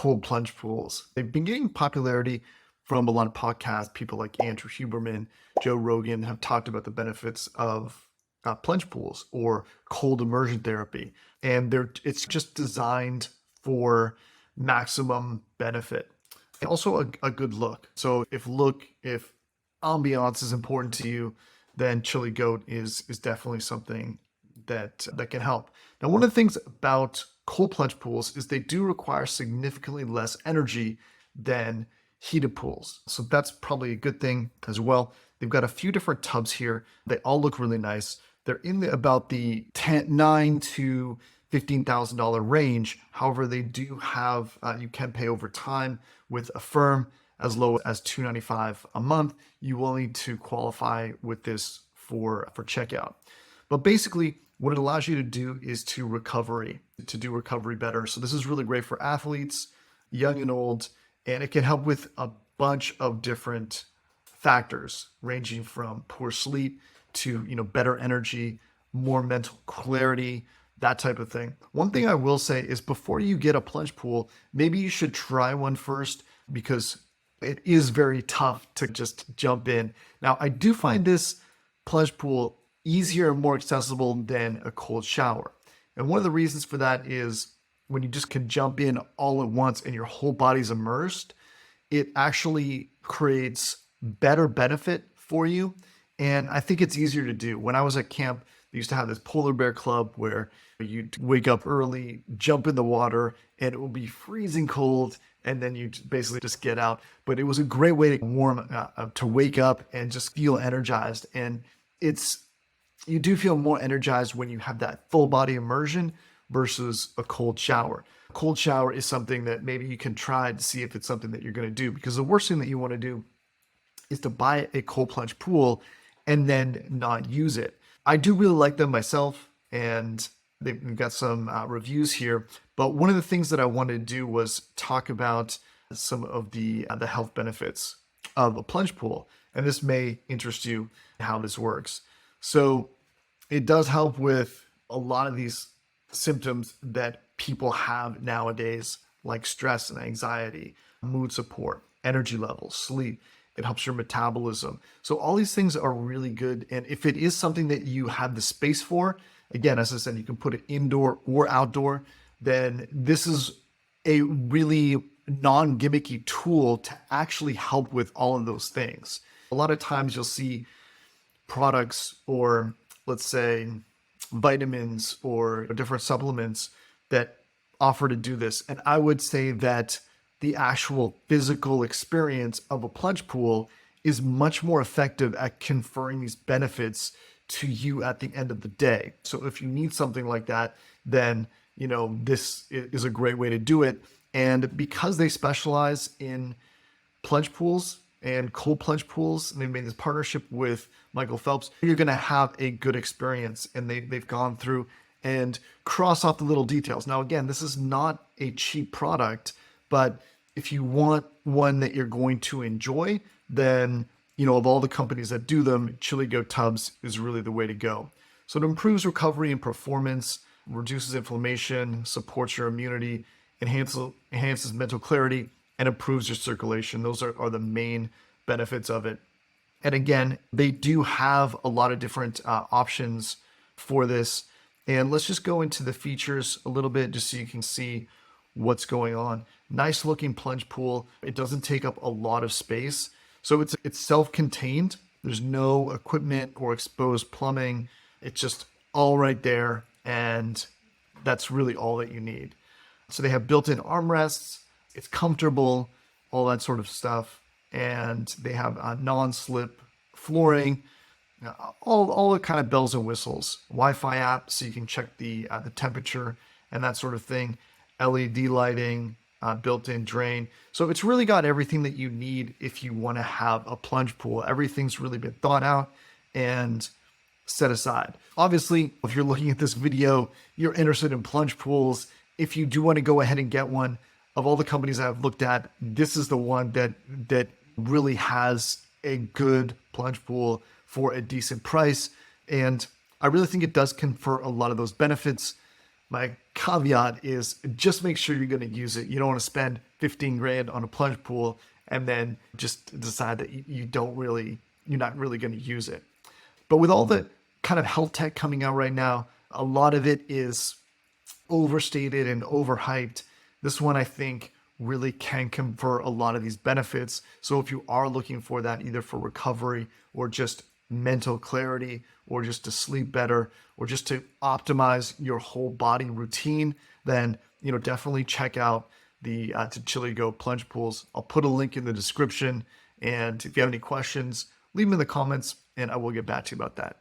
cold plunge pools. They've been gaining popularity from a lot of podcasts. People like Andrew Huberman, Joe Rogan have talked about the benefits of plunge pools or cold immersion therapy. And it's just designed for maximum benefit. Also a good look. So if ambiance is important to you, then Chili Goat is definitely something that can help. Now, one of the things about cold plunge pools is they do require significantly less energy than heated pools. So that's probably a good thing as well. They've got a few different tubs here. They all look really nice. They're in about the $9,000 to $15,000 range. However, they do have, you can pay over time with a firm as low as $295 a month. You will need to qualify with this for checkout. But basically, what it allows you to do is to do recovery better. So this is really great for athletes, young and old, and it can help with a bunch of different factors, ranging from poor sleep to better energy, more mental clarity, that type of thing. One thing I will say is before you get a plunge pool, maybe you should try one first, because it is very tough to just jump in. Now, I do find this plunge pool easier and more accessible than a cold shower. And one of the reasons for that is when you just can jump in all at once and your whole body's immersed, it actually creates better benefit for you. And I think it's easier to do. When I was at camp, they used to have this polar bear club where you'd wake up early, jump in the water, and it would be freezing cold, and then you basically just get out. But it was a great way to wake up and just feel energized. And you do feel more energized when you have that full body immersion versus a cold shower. A cold shower is something that maybe you can try to see if it's something that you're going to do, because the worst thing that you want to do is to buy a cold plunge pool and then not use it. I do really like them myself, and they've got some reviews here. But one of the things that I wanted to do was talk about some of the health benefits of a plunge pool, and this may interest you how this works. So it does help with a lot of these symptoms that people have nowadays, like stress and anxiety, mood support, energy levels, sleep. It helps your metabolism. So all these things are really good. And if it is something that you have the space for, again, as I said, you can put it indoor or outdoor, then this is a really non-gimmicky tool to actually help with all of those things. A lot of times you'll see products, or let's say vitamins or different supplements that offer to do this. And I would say that the actual physical experience of a plunge pool is much more effective at conferring these benefits to you at the end of the day. So if you need something like that, then this is a great way to do it. And because they specialize in plunge pools and cold plunge pools, and they've made this partnership with Michael Phelps, you're going to have a good experience. And they've gone through and cross off the little details. Now, again, this is not a cheap product, but if you want one that you're going to enjoy, then, of all the companies that do them, Chili Goat tubs is really the way to go. So it improves recovery and performance, reduces inflammation, supports your immunity, enhances mental clarity, and improves your circulation. Those are the main benefits of it. And again, they do have a lot of different options for this. And let's just go into the features a little bit just so you can see what's going on. Nice looking plunge pool. It doesn't take up a lot of space. So it's self-contained. There's no equipment or exposed plumbing. It's just all right there. And that's really all that you need. So they have built-in armrests. It's comfortable, all that sort of stuff. And they have non-slip flooring, all the kind of bells and whistles. Wi-Fi app, so you can check the temperature and that sort of thing. LED lighting, built-in drain. So it's really got everything that you need if you want to have a plunge pool. Everything's really been thought out and set aside. Obviously, if you're looking at this video, you're interested in plunge pools. If you do want to go ahead and get one, of all the companies I've looked at, this is the one that really has a good plunge pool for a decent price. And I really think it does confer a lot of those benefits, My caveat is just make sure you're going to use it. You don't want to spend 15 grand on a plunge pool and then just decide that you're not really going to use it. But with all the kind of health tech coming out right now, a lot of it is overstated and overhyped. This one, I think, really can convert a lot of these benefits. So if you are looking for that, either for recovery or just mental clarity, or just to sleep better, or just to optimize your whole body routine, then definitely check out the to Goat Plunge Pools. I'll put a link in the description, and if you have any questions, leave them in the comments, and I will get back to you about that.